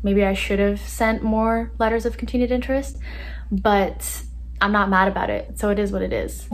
maybe I should have sent more letters of continued interest, but I'm not mad about it. So it is what it is.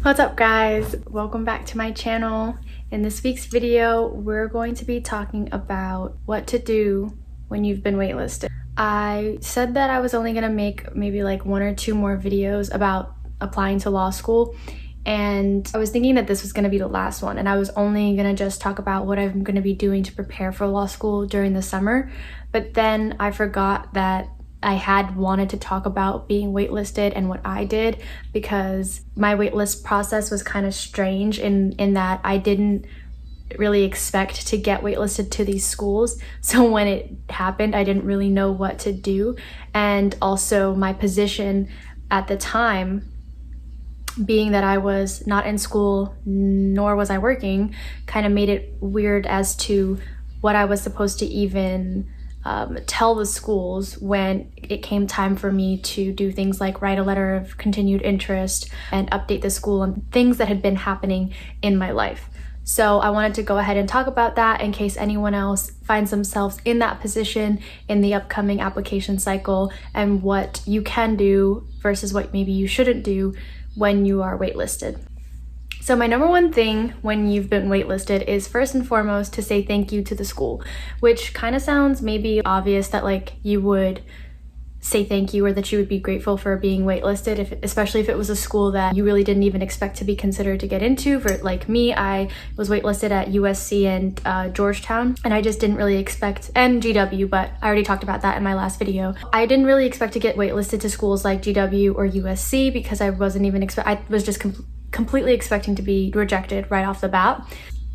What's up guys? Welcome back to my channel. In this week's video, we're going to be talking about what to do when you've been waitlisted. I said that I was only gonna make maybe like 1 or 2 more videos about applying to law school, and I was thinking that this was gonna be the last one, and I was only gonna just talk about what I'm gonna be doing to prepare for law school during the summer. But then I forgot that I had wanted to talk about being waitlisted and what I did, because my waitlist process was kind of strange in that I didn't really expect to get waitlisted to these schools. So when it happened, I didn't really know what to do. And also my position at the time, being that I was not in school nor was I working, kind of made it weird as to what I was supposed to even tell the schools when it came time for me to do things like write a letter of continued interest and update the school on things that had been happening in my life. So I wanted to go ahead and talk about that in case anyone else finds themselves in that position in the upcoming application cycle, and what you can do versus what maybe you shouldn't do when you are waitlisted. So my number one thing when you've been waitlisted is first and foremost to say thank you to the school, which kind of sounds maybe obvious that like you would say thank you or that you would be grateful for being waitlisted, especially if it was a school that you really didn't even expect to be considered to get into. For like me, I was waitlisted at USC and Georgetown, and I just didn't really expect, and GW, but I already talked about that in my last video. I didn't really expect to get waitlisted to schools like GW or USC because I wasn't even I was just completely expecting to be rejected right off the bat.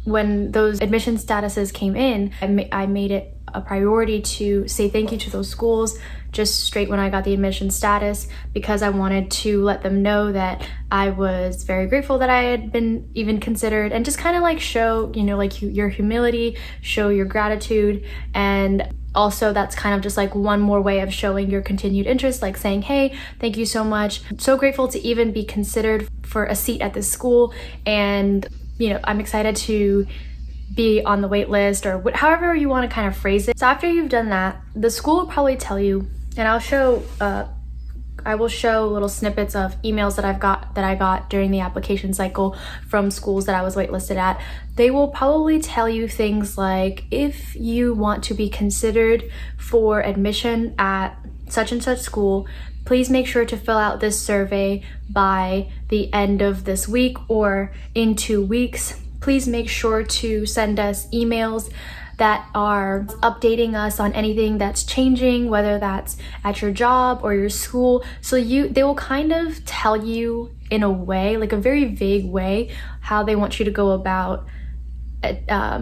When those admission statuses came in, I made it a priority to say thank you to those schools just straight when I got the admission status, because I wanted to let them know that I was very grateful that I had been even considered, and just kind of like show, you know, like your humility, show your gratitude. And also that's kind of just like one more way of showing your continued interest, like saying, hey, thank you so much. So grateful to even be considered for a seat at this school, and you know, I'm excited to be on the wait list, or however you want to kind of phrase it. So after you've done that, the school will probably tell you, and I will show little snippets of emails that I got during the application cycle from schools that I was waitlisted at. They will probably tell you things like, if you want to be considered for admission at such and such school, please make sure to fill out this survey by the end of this week or in 2 weeks. Please make sure to send us emails that are updating us on anything that's changing, whether that's at your job or your school. So they will kind of tell you in a way, like a very vague way, how they want you to go about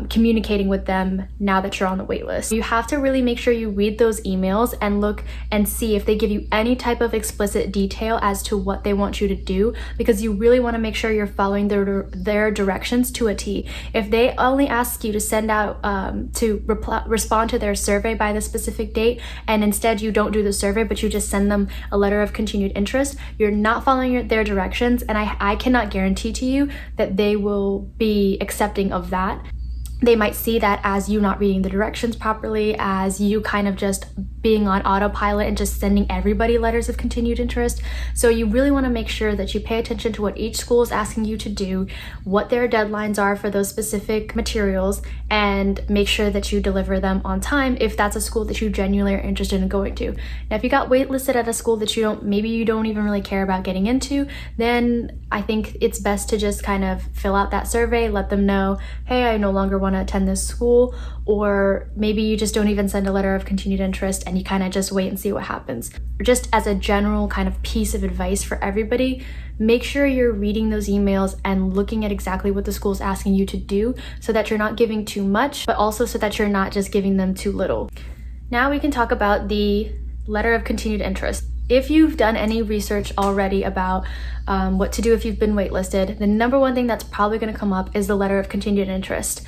communicating with them now that you're on the wait list. You have to really make sure you read those emails and look and see if they give you any type of explicit detail as to what they want you to do, because you really want to make sure you're following their directions to a T. If they only ask you to send out respond to their survey by the specific date, and instead you don't do the survey but you just send them a letter of continued interest, you're not following their directions, and I cannot guarantee to you that they will be accepting of that. They might see that as you not reading the directions properly, as you kind of just being on autopilot and just sending everybody letters of continued interest. So you really want to make sure that you pay attention to what each school is asking you to do, what their deadlines are for those specific materials, and make sure that you deliver them on time if that's a school that you genuinely are interested in going to. Now, if you got waitlisted at a school that maybe you don't even really care about getting into, then I think it's best to just kind of fill out that survey, let them know, hey, I no longer want to attend this school, or maybe you just don't even send a letter of continued interest and you kind of just wait and see what happens. Just as a general kind of piece of advice for everybody, make sure you're reading those emails and looking at exactly what the school is asking you to do, so that you're not giving too much, but also so that you're not just giving them too little. Now we can talk about the letter of continued interest. If you've done any research already about what to do if you've been waitlisted, the number one thing that's probably going to come up is the letter of continued interest.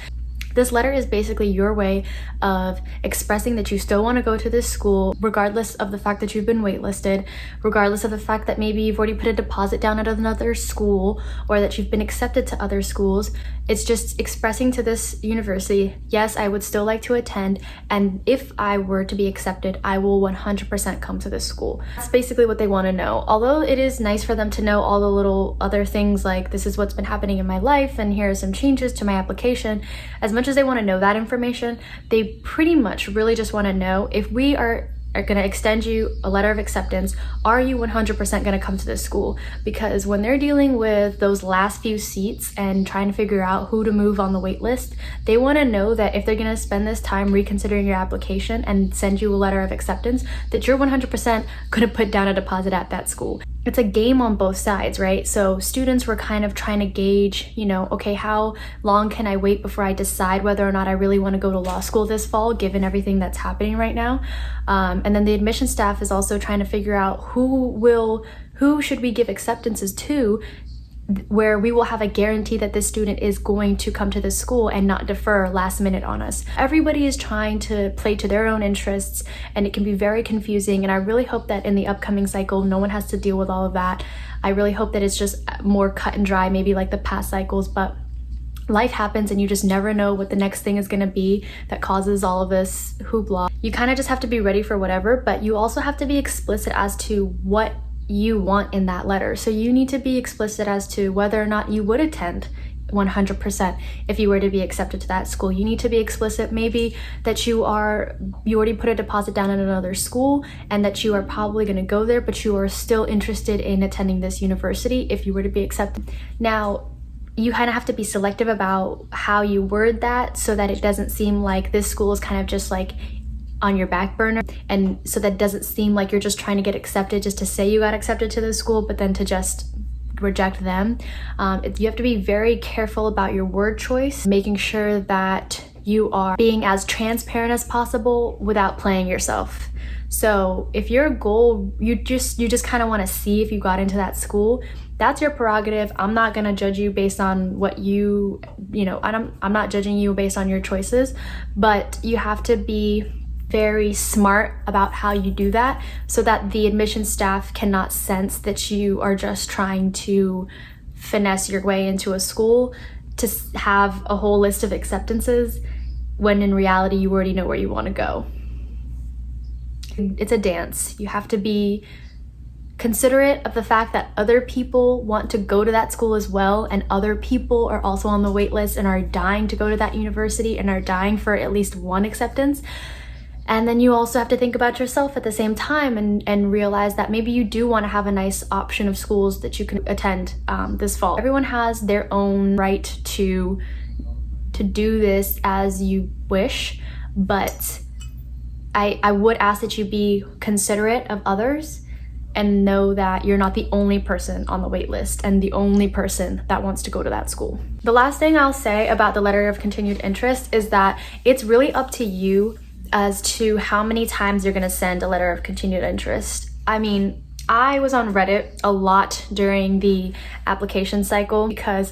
This letter is basically your way of expressing that you still want to go to this school, regardless of the fact that you've been waitlisted, regardless of the fact that maybe you've already put a deposit down at another school, or that you've been accepted to other schools. It's just expressing to this university, yes, I would still like to attend, and if I were to be accepted, I will 100% come to this school. That's basically what they want to know. Although it is nice for them to know all the little other things like this is what's been happening in my life and here are some changes to my application, as much as they want to know that information, they pretty much really just want to know if we are going to extend you a letter of acceptance, are you 100% going to come to this school? Because when they're dealing with those last few seats and trying to figure out who to move on the wait list, they want to know that if they're going to spend this time reconsidering your application and send you a letter of acceptance, that you're 100% going to put down a deposit at that school. It's a game on both sides, right? So students were kind of trying to gauge, okay, how long can I wait before I decide whether or not I really want to go to law school this fall, given everything that's happening right now. And then the admission staff is also trying to figure out who should we give acceptances to, where we will have a guarantee that this student is going to come to this school and not defer last minute on us. Everybody is trying to play to their own interests, and it can be very confusing, and I really hope that in the upcoming cycle no one has to deal with all of that. I really hope that it's just more cut and dry, maybe like the past cycles, but life happens and you just never know what the next thing is going to be that causes all of this hoopla. You kind of just have to be ready for whatever, but you also have to be explicit as to what you want in that letter. So you need to be explicit as to whether or not you would attend 100% if you were to be accepted to that school. You need to be explicit maybe that you already put a deposit down at another school and that you are probably going to go there, but you are still interested in attending this university if you were to be accepted. Now, you kind of have to be selective about how you word that so that it doesn't seem like this school is kind of just like on your back burner, and so that doesn't seem like you're just trying to get accepted just to say you got accepted to the school, but then to just reject them. You have to be very careful about your word choice, making sure that you are being as transparent as possible without playing yourself. So if your goal, you just kind of want to see if you got into that school, that's your prerogative. I'm not going to judge you based on what I'm not judging you based on your choices, but you have to be very smart about how you do that so that the admission staff cannot sense that you are just trying to finesse your way into a school to have a whole list of acceptances when in reality you already know where you want to go. It's a dance. You have to be considerate of the fact that other people want to go to that school as well, and other people are also on the wait list and are dying to go to that university and are dying for at least one acceptance. And then you also have to think about yourself at the same time and realize that maybe you do want to have a nice option of schools that you can attend this fall. Everyone has their own right to do this as you wish, but I would ask that you be considerate of others and know that you're not the only person on the wait list and the only person that wants to go to that school. The last thing I'll say about the letter of continued interest is that it's really up to you as to how many times you're going to send a letter of continued interest. I mean, I was on Reddit a lot during the application cycle because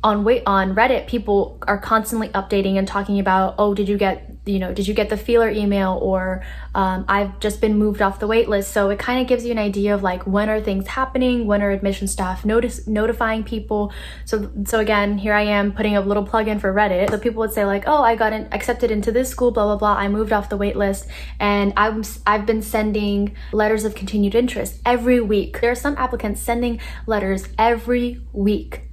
on Reddit, people are constantly updating and talking about, oh, did you get the feeler email, or I've just been moved off the wait list. So it kind of gives you an idea of like, when are things happening? When are admission staff notifying people? So again, here I am putting a little plug in for Reddit. So people would say like, oh, I got accepted into this school, blah, blah, blah. I moved off the wait list, and I've been sending letters of continued interest every week. There are some applicants sending letters every week.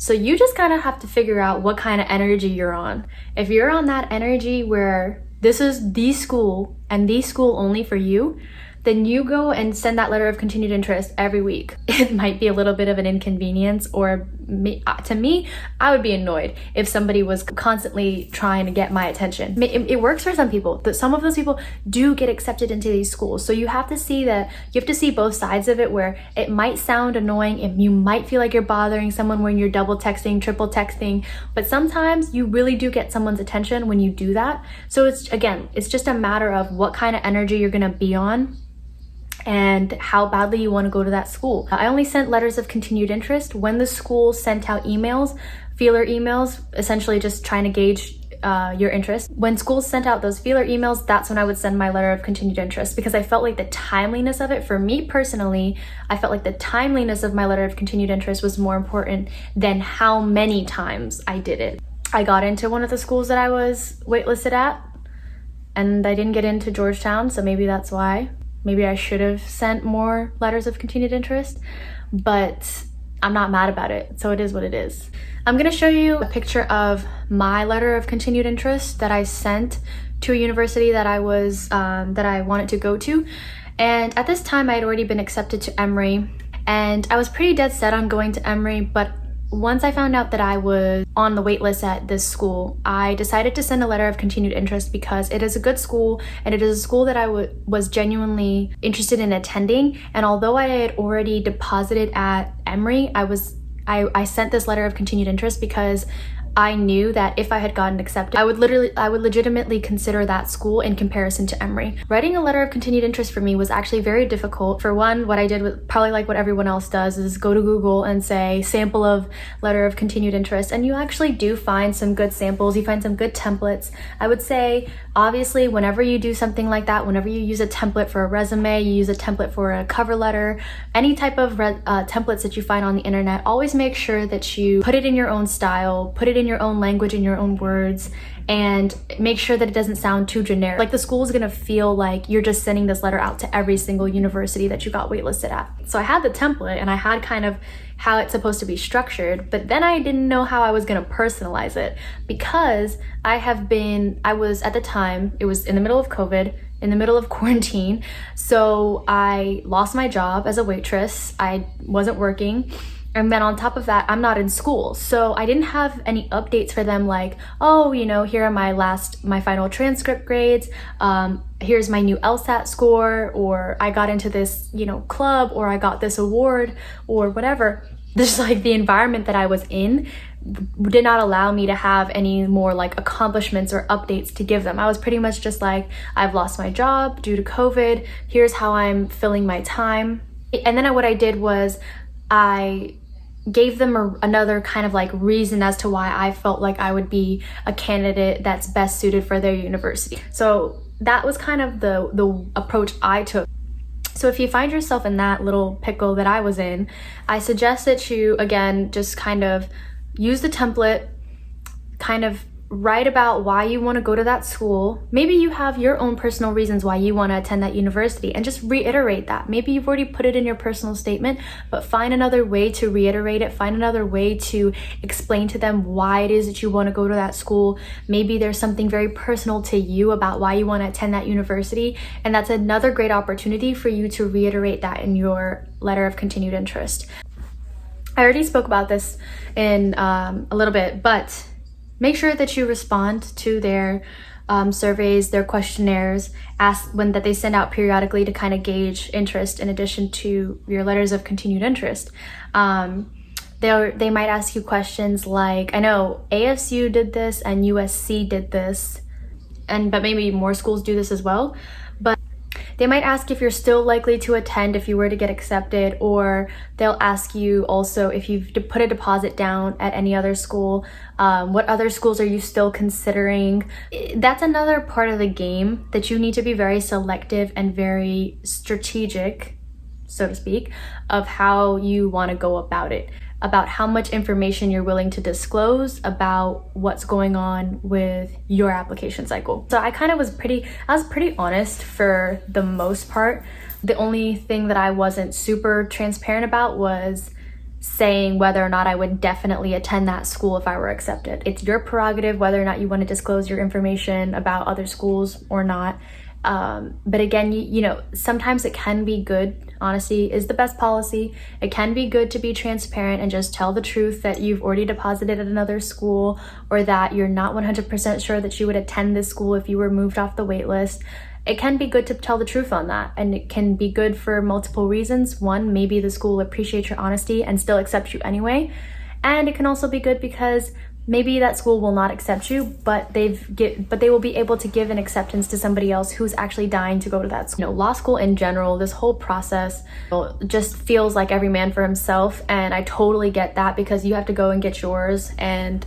So you just kind of have to figure out what kind of energy you're on. If you're on that energy where this is the school and the school only for you, then you go and send that letter of continued interest every week. It might be a little bit of an inconvenience, or to me, I would be annoyed if somebody was constantly trying to get my attention. It works for some people. Some of those people do get accepted into these schools. So you have to see both sides of it, where it might sound annoying and you might feel like you're bothering someone when you're double texting, triple texting, but sometimes you really do get someone's attention when you do that. So it's just a matter of what kind of energy you're gonna be on and how badly you want to go to that school. I only sent letters of continued interest when the school sent out emails, feeler emails, essentially just trying to gauge your interest. When schools sent out those feeler emails, that's when I would send my letter of continued interest, because I felt like the timeliness of it, for me personally, I felt like the timeliness of my letter of continued interest was more important than how many times I did it. I got into one of the schools that I was waitlisted at, and I didn't get into Georgetown, so maybe that's why. Maybe I should have sent more letters of continued interest, but I'm not mad about it, so it is what it is. I'm gonna show you a picture of my letter of continued interest that I sent to a university that I wanted to go to. And at this time, I had already been accepted to Emory, and I was pretty dead set on going to Emory, but once I found out that I was on the wait list at this school, I decided to send a letter of continued interest because it is a good school, and it is a school that I was genuinely interested in attending. And although I had already deposited at Emory, I sent this letter of continued interest because I knew that if I had gotten accepted, I would legitimately consider that school in comparison to Emory. Writing a letter of continued interest for me was actually very difficult. For one, what I did was probably like what everyone else does, is go to Google and say sample of letter of continued interest, and you actually do find some good samples, you find some good templates. I would say, obviously, whenever you do something like that, whenever you use a template for a resume, you use a template for a cover letter, any type of templates that you find on the internet, always make sure that you put it in your own style, put it in your own language, in your own words, and make sure that it doesn't sound too generic. Like the school is gonna feel like you're just sending this letter out to every single university that you got waitlisted at. So I had the template and I had kind of how it's supposed to be structured, but then I didn't know how I was gonna personalize it, because I was at the time, it was in the middle of COVID, in the middle of quarantine, so I lost my job as a waitress. I wasn't working. And then on top of that, I'm not in school. So I didn't have any updates for them like, oh, you know, here are my final transcript grades. Here's my new LSAT score, or I got into this, you know, club, or I got this award, or whatever. Just like the environment that I was in did not allow me to have any more like accomplishments or updates to give them. I was pretty much just like, I've lost my job due to COVID. Here's how I'm filling my time. And then what I did was I gave them another kind of like reason as to why I felt like I would be a candidate that's best suited for their university. So that was kind of the approach I took. So if you find yourself in that little pickle that I was in, I suggest that you, again, just kind of use the template, kind of write about why you want to go to that school. Maybe you have your own personal reasons why you want to attend that university, and just reiterate that. Maybe you've already put it in your personal statement, but find another way to reiterate it. Find another way to explain to them why it is that you want to go to that school. Maybe there's something very personal to you about why you want to attend that university, and that's another great opportunity for you to reiterate that in your letter of continued interest. I already spoke about this in a little bit, but make sure that you respond to their surveys, their questionnaires, that they send out periodically to kind of gauge interest in addition to your letters of continued interest. They might ask you questions like, I know ASU did this and USC did this, but maybe more schools do this as well. But they might ask if you're still likely to attend if you were to get accepted, or they'll ask you also if you've put a deposit down at any other school, what other schools are you still considering. That's another part of the game that you need to be very selective and very strategic, so to speak, of how you want to go about it, about how much information you're willing to disclose about what's going on with your application cycle. So I was pretty honest for the most part. The only thing that I wasn't super transparent about was saying whether or not I would definitely attend that school if I were accepted. It's your prerogative whether or not you want to disclose your information about other schools or not. But again, you know, sometimes it can be good. Honesty is the best policy. It can be good to be transparent and just tell the truth that you've already deposited at another school, or that you're not 100% sure that you would attend this school if you were moved off the wait list. It can be good to tell the truth on that, and it can be good for multiple reasons. One, maybe the school will appreciate your honesty and still accept you anyway. And it can also be good because maybe that school will not accept you, but they will be able to give an acceptance to somebody else who's actually dying to go to that school. You know, law school in general, this whole process just feels like every man for himself, and I totally get that because you have to go and get yours, and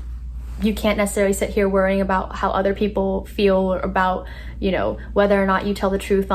you can't necessarily sit here worrying about how other people feel or about, you know, whether or not you tell the truth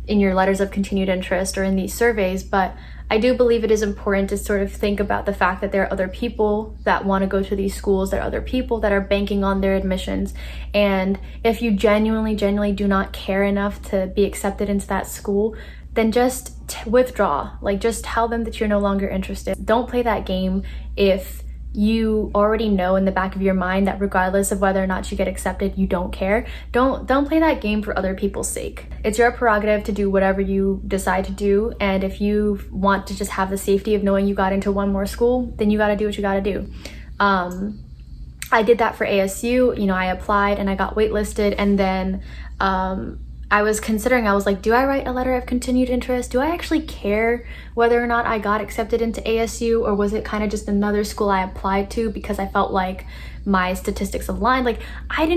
in your letters of continued interest or in these surveys. But I do believe it is important to sort of think about the fact that there are other people that want to go to these schools. There are other people that are banking on their admissions. And if you genuinely do not care enough to be accepted into that school, then just withdraw. Like, just tell them that you're no longer interested. Don't play that game if you already know in the back of your mind that regardless of whether or not you get accepted, you don't care. Don't play that game for other people's sake. It's your prerogative to do whatever you decide to do, and if you want to just have the safety of knowing you got into one more school, then you got to do what you got to do. I did that for ASU. You know, I applied and I got waitlisted, and then I was considering, I was like, do I write a letter of continued interest? Do I actually care whether or not I got accepted into ASU, or was it kind of just another school I applied to because I felt like my statistics aligned? Like, I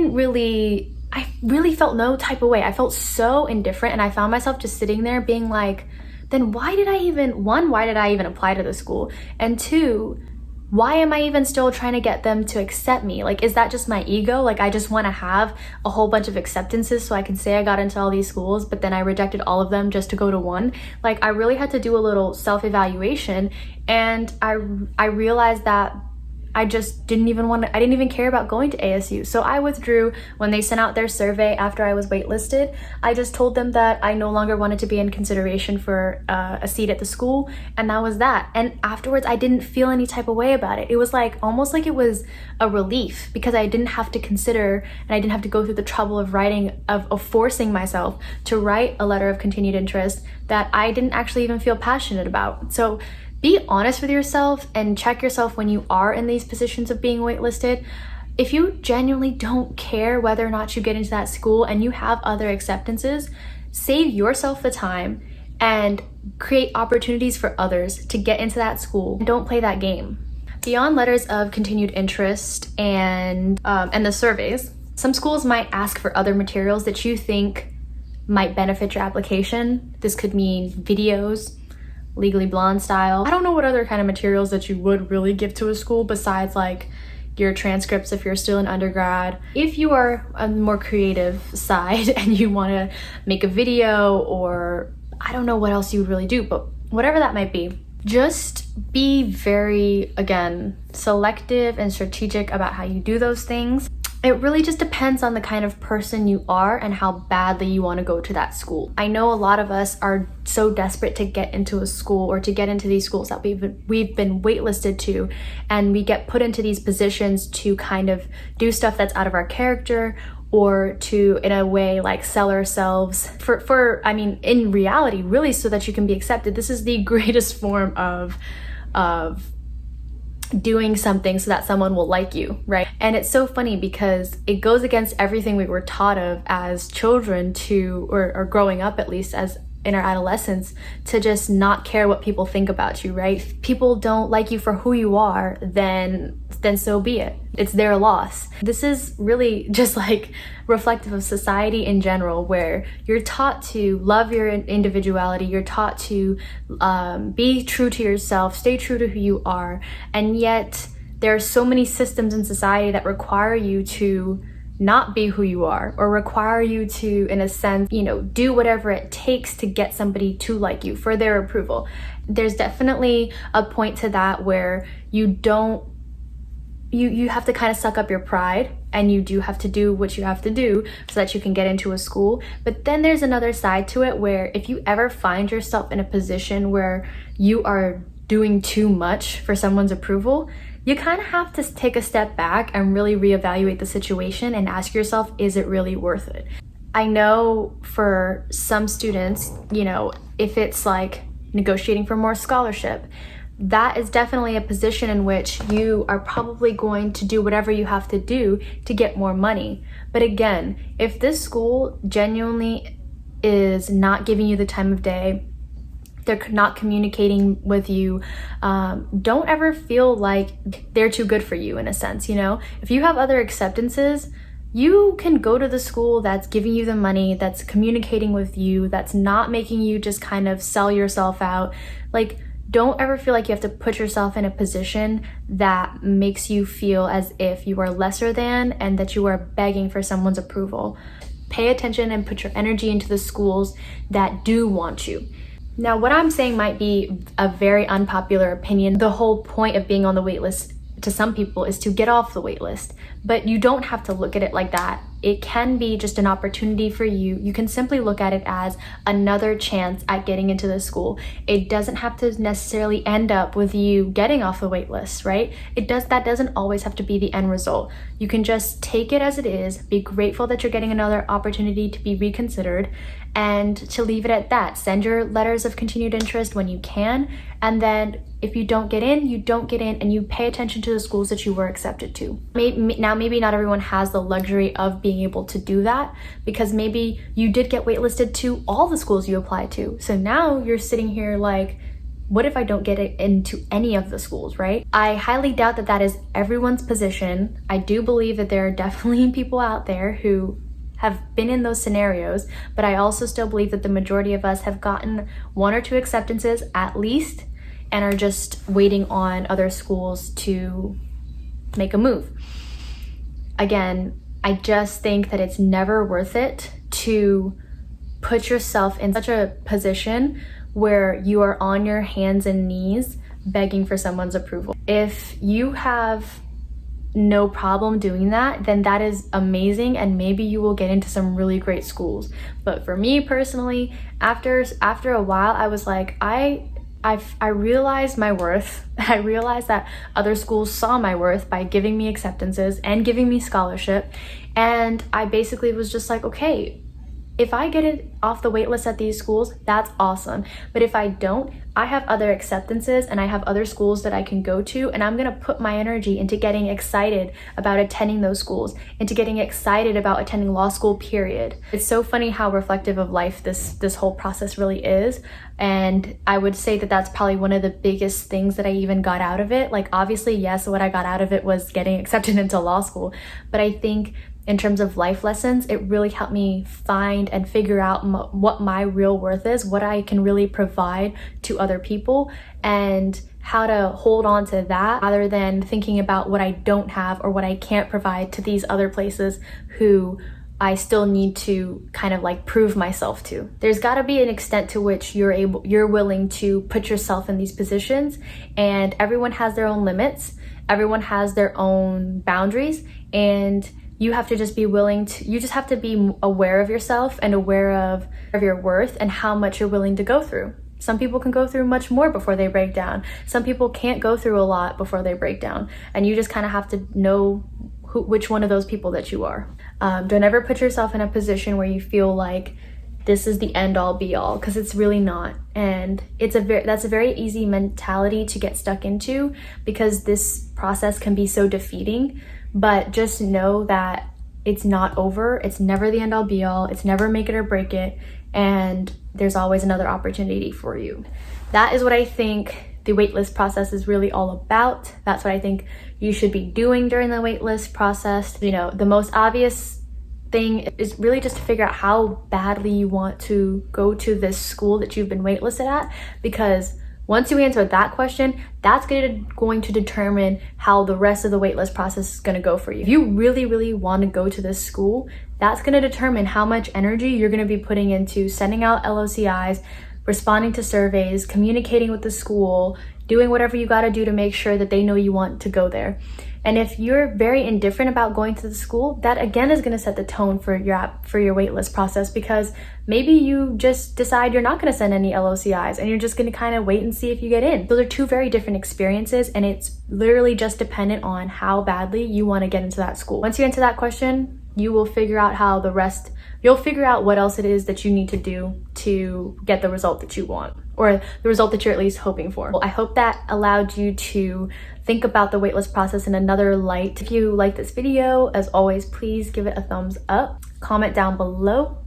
really felt no type of way. I felt so indifferent, and I found myself just sitting there being like, then why did I even apply to the school? And two, why am I even still trying to get them to accept me? Like, is that just my ego? Like, I just want to have a whole bunch of acceptances so I can say I got into all these schools, but then I rejected all of them just to go to one. Like, I really had to do a little self-evaluation, and I realized that I just didn't even care about going to ASU. So I withdrew when they sent out their survey after I was waitlisted. I just told them that I no longer wanted to be in consideration for a seat at the school, and that was that. And afterwards, I didn't feel any type of way about it. It was like almost like it was a relief because I didn't have to consider, and I didn't have to go through the trouble of forcing myself to write a letter of continued interest that I didn't actually even feel passionate about. So be honest with yourself and check yourself when you are in these positions of being waitlisted. If you genuinely don't care whether or not you get into that school and you have other acceptances, save yourself the time and create opportunities for others to get into that school. Don't play that game. Beyond letters of continued interest and the surveys, some schools might ask for other materials that you think might benefit your application. This could mean videos, Legally Blonde style. I don't know what other kind of materials that you would really give to a school besides like your transcripts if you're still in undergrad. If you are on the more creative side and you want to make a video, or I don't know what else you would really do, but whatever that might be, just be very, again, selective and strategic about how you do those things. It really just depends on the kind of person you are and how badly you want to go to that school. I know a lot of us are so desperate to get into a school or to get into these schools that we've been waitlisted to, and we get put into these positions to kind of do stuff that's out of our character, or to, in a way, like sell ourselves for I mean, in reality, really, so that you can be accepted. This is the greatest form of doing something so that someone will like you, right? And it's so funny because it goes against everything we were taught of as children or growing up, at least as in our adolescence, to just not care what people think about you, right? If people don't like you for who you are, then so be it. It's their loss. This is really just like reflective of society in general, where you're taught to love your individuality, you're taught to be true to yourself, stay true to who you are, and yet there are so many systems in society that require you to not be who you are, or require you to, in a sense, do whatever it takes to get somebody to like you for their approval. There's definitely a point to that where you have to kind of suck up your pride, and you do have to do what you have to do so that you can get into a school. But then there's another side to it where if you ever find yourself in a position where you are doing too much for someone's approval, you kind of have to take a step back and really reevaluate the situation and ask yourself, is it really worth it? I know for some students, if it's like negotiating for more scholarship, that is definitely a position in which you are probably going to do whatever you have to do to get more money. But again, if this school genuinely is not giving you the time of day, they're not communicating with you, don't ever feel like they're too good for you in a sense, you know? If you have other acceptances, you can go to the school that's giving you the money, that's communicating with you, that's not making you just kind of sell yourself out. Like, don't ever feel like you have to put yourself in a position that makes you feel as if you are lesser than and that you are begging for someone's approval. Pay attention and put your energy into the schools that do want you. Now, what I'm saying might be a very unpopular opinion. The whole point of being on the wait list to some people is to get off the wait list, but you don't have to look at it like that. It can be just an opportunity for you. You can simply look at it as another chance at getting into the school. It doesn't have to necessarily end up with you getting off the wait list, right? That doesn't always have to be the end result. You can just take it as it is, be grateful that you're getting another opportunity to be reconsidered, and to leave it at that. Send your letters of continued interest when you can, and then if you don't get in, you don't get in, and you pay attention to the schools that you were accepted to. Maybe not everyone has the luxury of being able to do that, because maybe you did get waitlisted to all the schools you applied to. So now you're sitting here like, what if I don't get it into any of the schools, right? I highly doubt that that is everyone's position. I do believe that there are definitely people out there who have been in those scenarios, but I also still believe that the majority of us have gotten 1 or 2 acceptances at least and are just waiting on other schools to make a move. Again, I just think that it's never worth it to put yourself in such a position where you are on your hands and knees begging for someone's approval. If you have no problem doing that, then that is amazing, and maybe you will get into some really great schools. But for me personally, after a while, I was like, I realized my worth. I realized that other schools saw my worth by giving me acceptances and giving me scholarship, and I basically was just like, okay, if I get it off the wait list at these schools, that's awesome. But if I don't, I have other acceptances and I have other schools that I can go to, and I'm gonna put my energy into getting excited about attending those schools, into getting excited about attending law school, period. It's so funny how reflective of life this whole process really is. And I would say that that's probably one of the biggest things that I even got out of it. Like, obviously, yes, what I got out of it was getting accepted into law school, but I think in terms of life lessons, it really helped me find and figure out what my real worth is, what I can really provide to other people, and how to hold on to that rather than thinking about what I don't have or what I can't provide to these other places who I still need to kind of like prove myself to. There's got to be an extent to which you're willing to put yourself in these positions, and everyone has their own limits, everyone has their own boundaries, and you have to just be you just have to be aware of yourself and aware of your worth and how much you're willing to go through. Some people can go through much more before they break down. Some people can't go through a lot before they break down. And you just kind of have to know which one of those people that you are. Don't ever put yourself in a position where you feel like this is the end all be all, because it's really not. And that's a very easy mentality to get stuck into, because this process can be so defeating. But just know that it's not over. It's never the end all be all. It's never make it or break it. And there's always another opportunity for you. That is what I think the waitlist process is really all about. That's what I think you should be doing during the waitlist process. You know, the most obvious thing is really just to figure out how badly you want to go to this school that you've been waitlisted at, because once you answer that question, that's going to determine how the rest of the waitlist process is going to go for you. If you really, really want to go to this school, that's going to determine how much energy you're going to be putting into sending out LOCIs, responding to surveys, communicating with the school, doing whatever you got to do to make sure that they know you want to go there. And if you're very indifferent about going to the school, that again is going to set the tone for your waitlist process, because maybe you just decide you're not going to send any LOCIs and you're just going to kind of wait and see if you get in. Those are 2 very different experiences, and it's literally just dependent on how badly you want to get into that school. Once you answer that question, you will figure out you'll figure out what else it is that you need to do to get the result that you want, or the result that you're at least hoping for. Well, I hope that allowed you to think about the waitlist process in another light. If you like this video, as always, please give it a thumbs up, comment down below,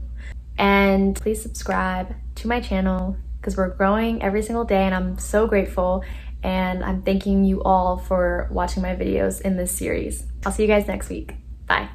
and please subscribe to my channel because we're growing every single day and I'm so grateful, and I'm thanking you all for watching my videos in this series. I'll see you guys next week. Bye.